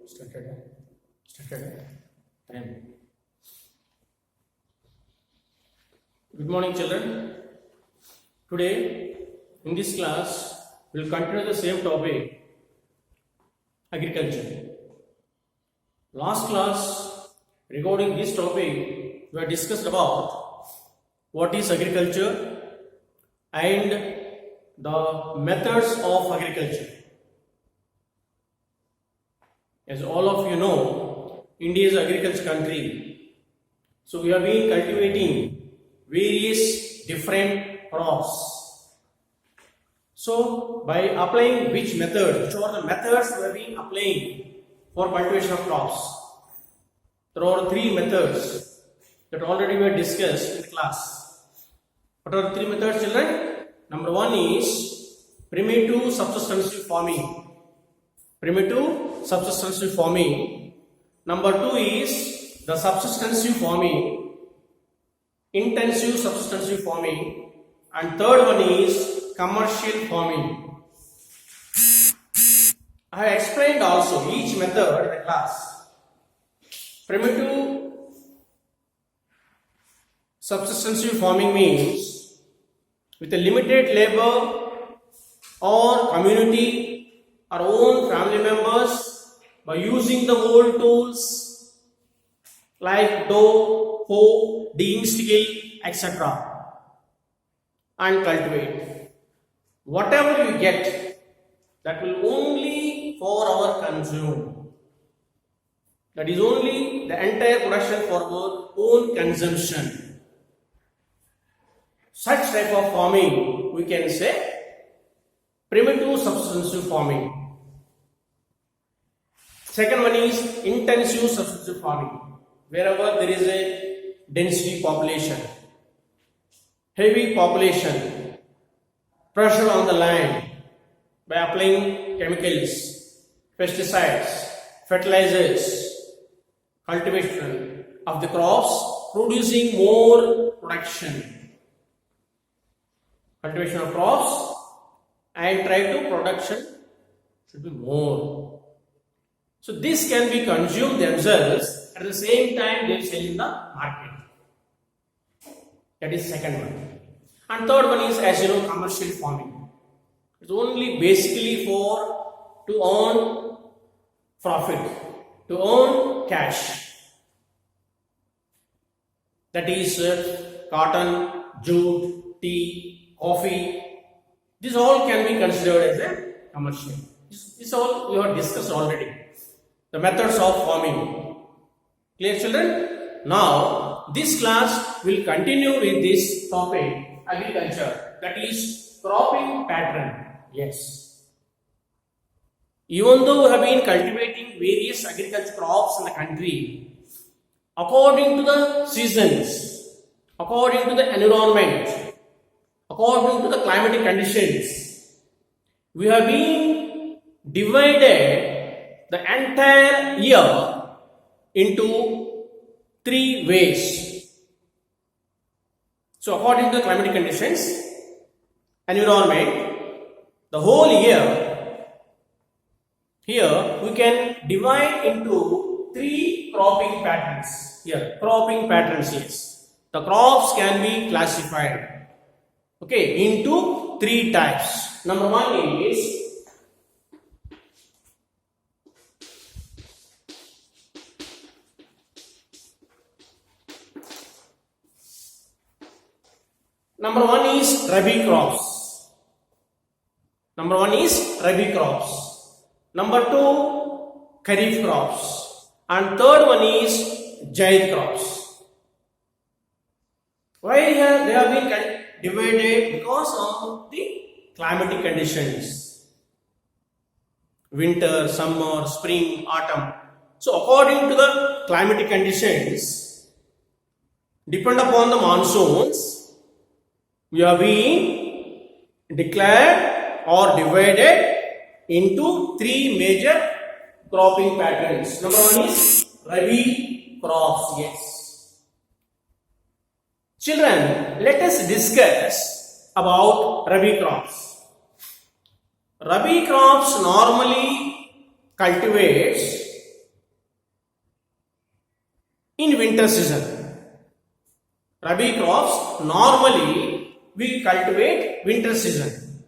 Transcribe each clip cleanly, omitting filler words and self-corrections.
Started. Time. Good morning, children. Today, in this class, we will continue the same topic, agriculture. Last class, regarding this topic, we have discussed about what is agriculture and the methods of agriculture. As all of you know, India is an agriculture country. So we have been cultivating various different crops. So by applying which method, which are the methods we have been applying for cultivation of crops? There are three methods that already were discussed in the class. What are the three methods, children? Number one is primitive subsistence farming. Primitive subsistence farming. Number two is the subsistence farming, intensive subsistence farming, and third one is commercial farming. I have explained also each method in the class. Primitive subsistence farming means with a limited labor or community, our own family members, by using the old tools like hoe, digging skill, etc. and cultivate. Whatever you get, that will only for our consume. That is only the entire production for our own consumption. Such type of farming we can say primitive subsistence farming. Second one is intensive subsistence farming. Wherever there is a density population, heavy population, pressure on the land by applying chemicals, pesticides, fertilizers, cultivation of the crops, producing more production. Cultivation of crops and try to production should be more. So this can be consumed themselves, at the same time they sell in the market. That is second one. And third one is, as you know, commercial farming. It's only basically for to earn profit, to earn cash. That is cotton, jute, tea, coffee. This all can be considered as a commercial. This all we have discussed already. The methods of farming. Clear, children? Now, this class will continue with this topic, agriculture. That is cropping pattern. Yes. Even though we have been cultivating various agriculture crops in the country, according to the seasons, according to the environment, according to the climatic conditions, we have been divided the entire year into three ways. So according to the climatic conditions, environment, the whole year, here we can divide into three cropping patterns. Here, cropping patterns, yes. The crops can be classified, okay, into three types. Number one is Rabi crops. Number one is Rabi crops. Number two, Kharif crops. And third one is Zaid crops. Why here they have been divided? Because of the climatic conditions. Winter, summer, spring, autumn. So according to the climatic conditions, depend upon the monsoons, we have been declared or divided into three major cropping patterns. Number one is Rabi crops. Yes. Children, let us discuss about Rabi crops. Rabi crops normally cultivates in winter season. Rabi crops normally we cultivate winter season.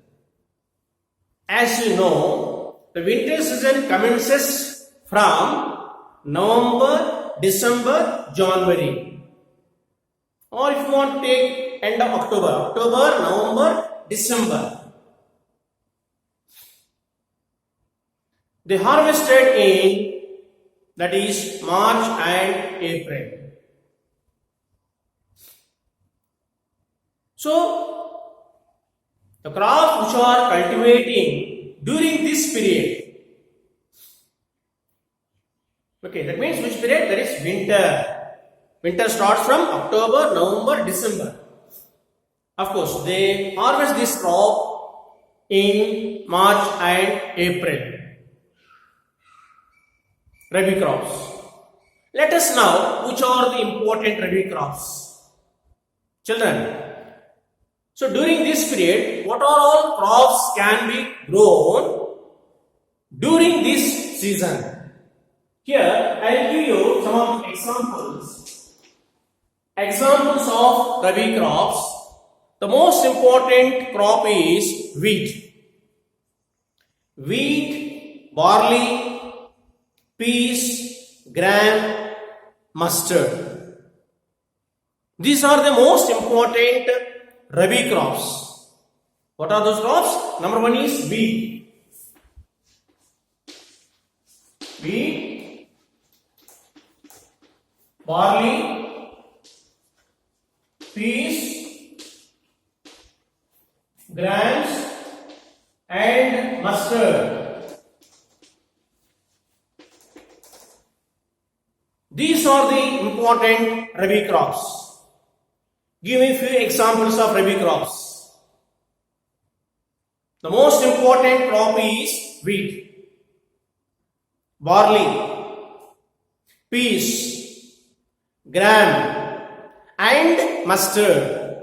As you know, the winter season commences from November, December, January. Or if you want to take end of October, November, December. They harvested in, that is, March and April. So, the crops which are cultivating during this period, okay, that means which period? That is winter. Winter starts from October, November, December. Of course, they harvest this crop in March and April. Rabi crops. Let us know which are the important Rabi crops. Children, so during this period, what are all crops can be grown during this season? Here, I will give you some of the examples. Examples of Rabi crops. The most important crop is wheat. Wheat, barley, peas, gram, mustard. These are the most important Rabi crops. What are those crops? Number one is wheat. Wheat, barley, peas, grams, and mustard. These are the important Rabi crops. Give me a few examples of Rabi crops. The most important crop is wheat, barley, peas, gram, and mustard.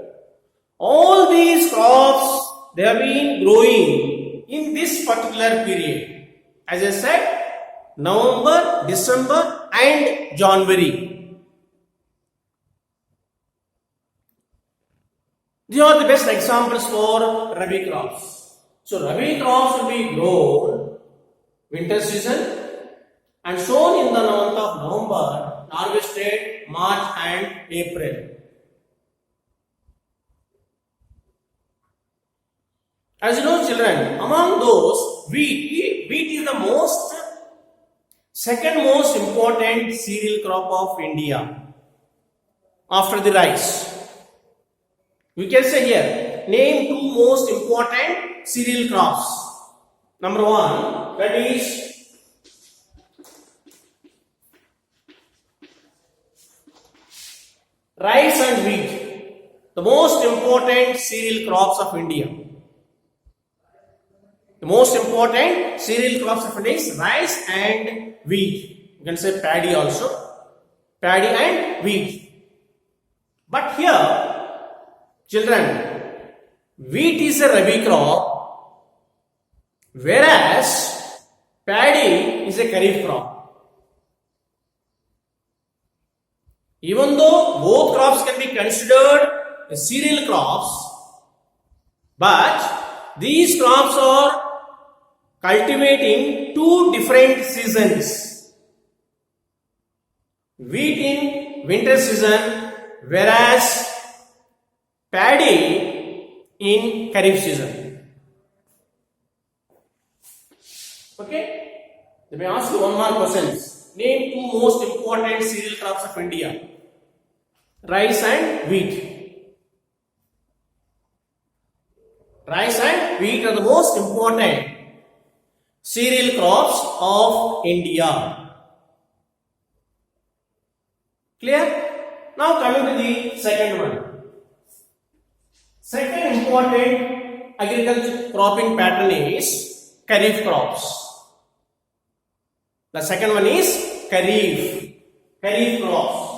All these crops, they have been growing in this particular period. As I said, November, December, and January. These are the best examples for Rabi crops. So Rabi crops will be grown winter season and sown in the month of November, harvested March and April. As you know, children, among those, wheat is the second most important cereal crop of India after the rice. We can say here, name two most important cereal crops. Number one, that is rice and wheat, the most important cereal crops of India. The most important cereal crops of India is rice and wheat. You can say paddy also. Paddy and wheat. But here, children, wheat is a Rabi crop, whereas paddy is a Kharif crop. Even though both crops can be considered as cereal crops, but these crops are cultivating two different seasons. Wheat in winter season, whereas paddy in Kharif season. Okay? Let me ask you one more question. Name two most important cereal crops of India. Rice and wheat. Rice and wheat are the most important cereal crops of India. Clear? Now coming to the second one. Second important agriculture cropping pattern is Kharif crops. The second one is Kharif crops.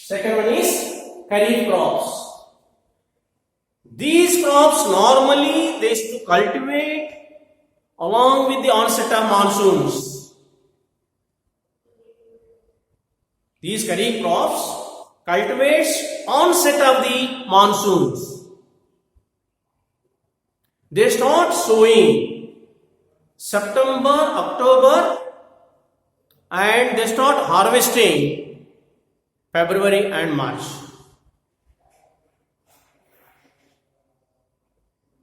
Second one is Kharif crops. These crops crops normally they used to cultivate along with the onset of monsoons. These kharif crops cultivates onset of the monsoons. They start sowing September, October, and they start harvesting February and March.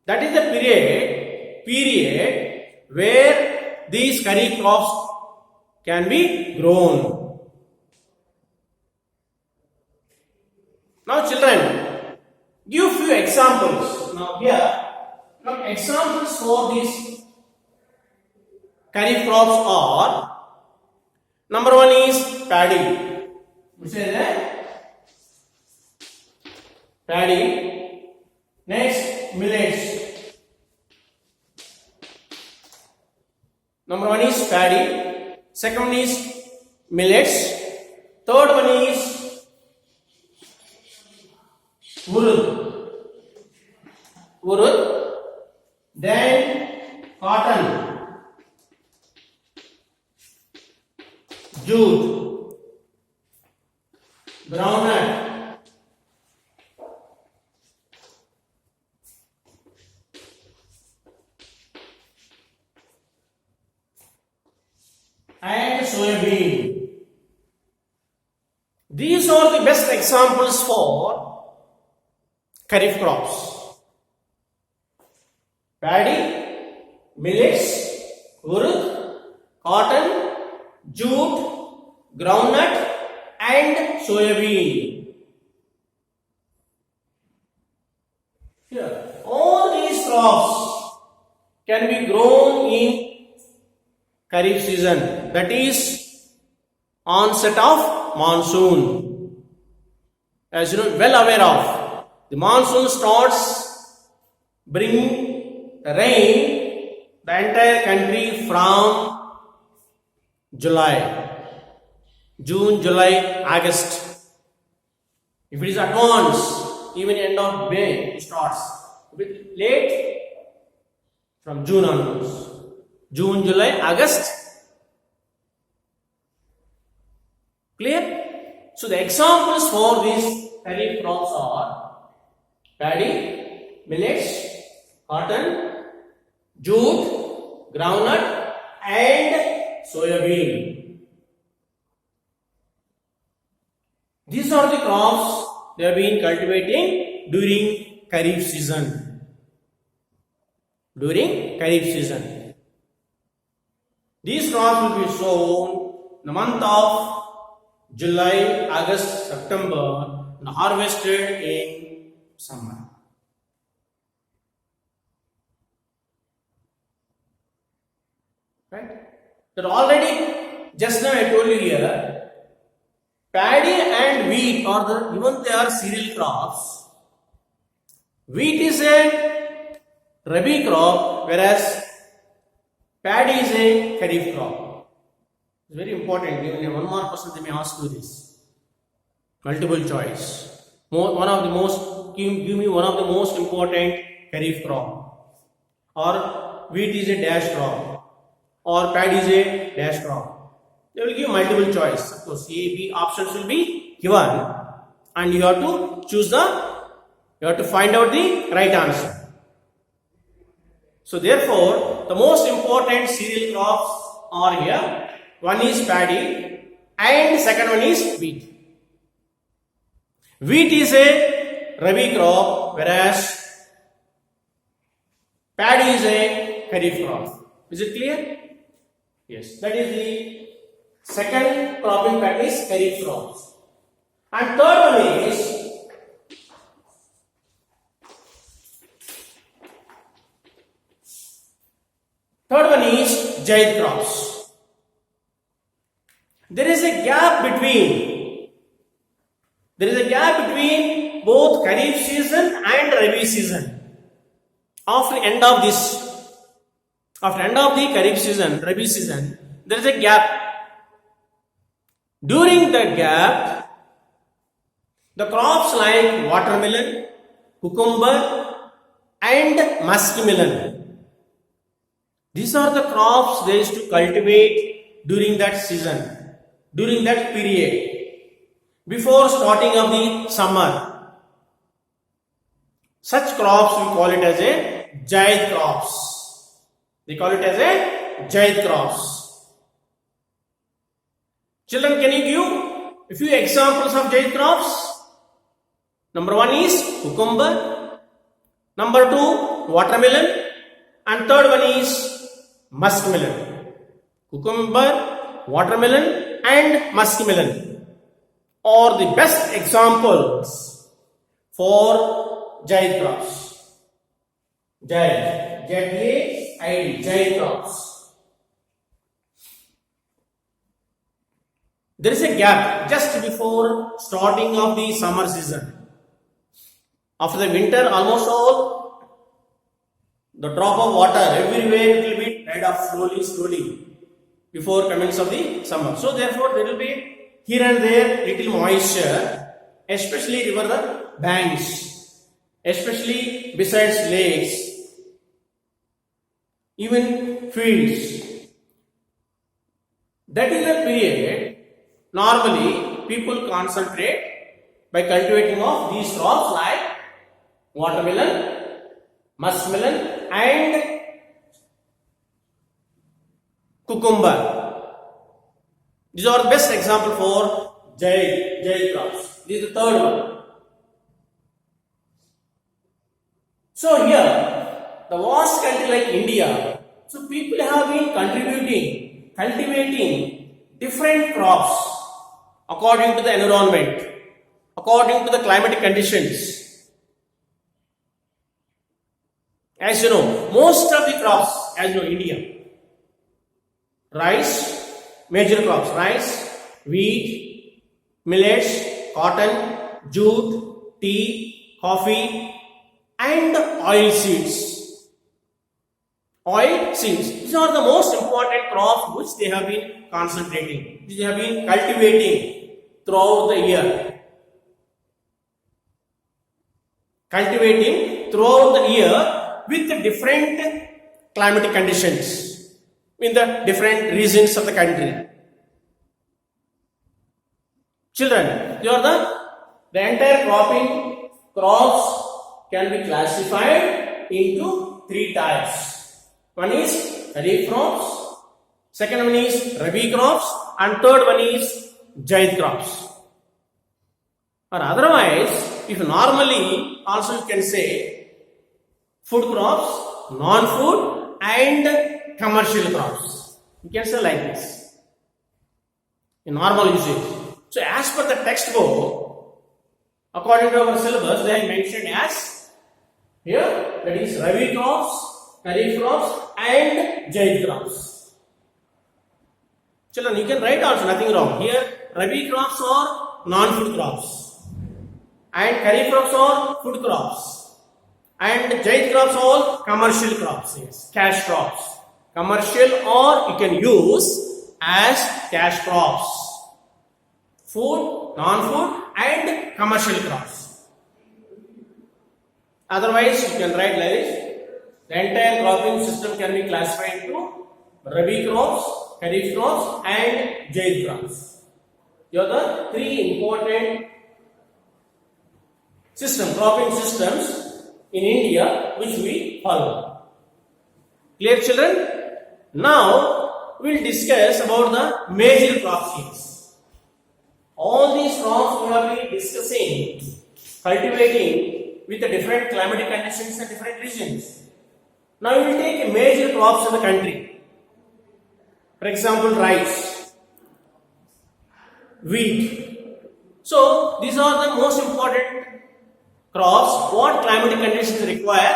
That is the period where these kharif crops can be grown. Now children, give few examples. Now here, examples for these kharif crops are, number one is paddy. Which is paddy. Next, millets. Number one is paddy. Second one is millets. Third one is urud. Then cotton, jute, groundnut, and soybean. These are the best examples for kharif crops. Paddy, millets, urud, cotton, jute, groundnut, and soybean. Here, all these crops can be grown in kharif season, that is onset of monsoon. As you know, well aware of, the monsoon starts bringing rain the entire country from July, June, July, August. If it is advanced, even end of May it starts. If it is late, from June onwards. June, July, August. Clear? So the examples for these kharif crops are paddy, millets, cotton, jute, groundnut, and soybean. These are the crops they have been cultivating during kharif season. During kharif season, these crops will be sown in the month of July, August, September, and harvested in summer. Right? That already, just now I told you here, paddy and wheat are even they are cereal crops. Wheat is a rabi crop, whereas paddy is a kharif crop. It's very important. Even one more person they may ask you this. Multiple choice. One of the most, give me one of the most important kharif crop. Or wheat is a dash crop. Or paddy is a dash crop. They will give multiple choice. Of course, A, B options will be given, and you have to choose you have to find out the right answer. So therefore, the most important cereal crops are here. One is paddy and second one is wheat. Wheat is a rabi crop, whereas paddy is a kharif crop. Is it clear? Yes. That is the second cropping pattern is kharif crops. And third one is jaid crops. There is a gap between both kharif season and rabi season. After end of the kharif season, rabi season, there is a gap. During the gap, the crops like watermelon, cucumber, and muskmelon. These are the crops they used to cultivate during that season, during that period, before starting of the summer. Such crops we call it as a Zaid crops. They call it as a Zaid crops. Children, can you give a few examples of Zaid crops? Number one is cucumber. Number two, watermelon. And third one is muskmelon. Cucumber, watermelon and muskmelon are the best examples for Zaid crops. Zaid, Z-A-I-D, Zaid crops. There is a gap just before starting of the summer season. After the winter, almost all the drop of water everywhere it will be dried off slowly before commence of the summer. So therefore there will be here and there little moisture, especially river banks, especially besides lakes, even fields. That is the period normally people concentrate by cultivating of these crops like watermelon, muskmelon and cucumber. These are the best example for Zaid crops. This is the third one. So here, the vast country like India, so people have been cultivating different crops according to the environment, according to the climatic conditions. As you know, most of the crops, as you know, India, rice, major crops, rice, wheat, millets, cotton, jute, tea, coffee, and oil seeds. Oil seeds. These are the most important crops which they have been concentrating, which they have been cultivating throughout the year. Cultivating throughout the year with the different climatic conditions in the different regions of the country. Children, the entire crops can be classified into three types. One is Kharif crops, second one is Rabi crops, and third one is Zaid crops. Or otherwise, if normally also you can say food crops, non-food and commercial crops. You can say like this in normal usage. So as per the textbook, according to our syllabus, they are mentioned as here, that is Rabi crops, Kharif crops and Zaid crops. Children, you can write also, nothing wrong. Here, Rabi crops are non-food crops and Kharif crops are food crops. And Zaid crops are commercial crops, yes, cash crops. Commercial or you can use as cash crops. Food, non-food and commercial crops. Otherwise, you can write like this. The entire cropping system can be classified into Rabi crops, Kharif crops and Zaid crops. These are the three important cropping systems in India which we follow. Clear, children? Now we will discuss about the major crop yields. All these crops we have been discussing, cultivating with the different climatic conditions and different regions. Now we will take major crops in the country. For example, rice, wheat. So these are the most important crops. What climatic conditions require,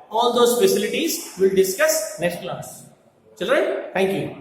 all those facilities we will discuss next class. Children, thank you.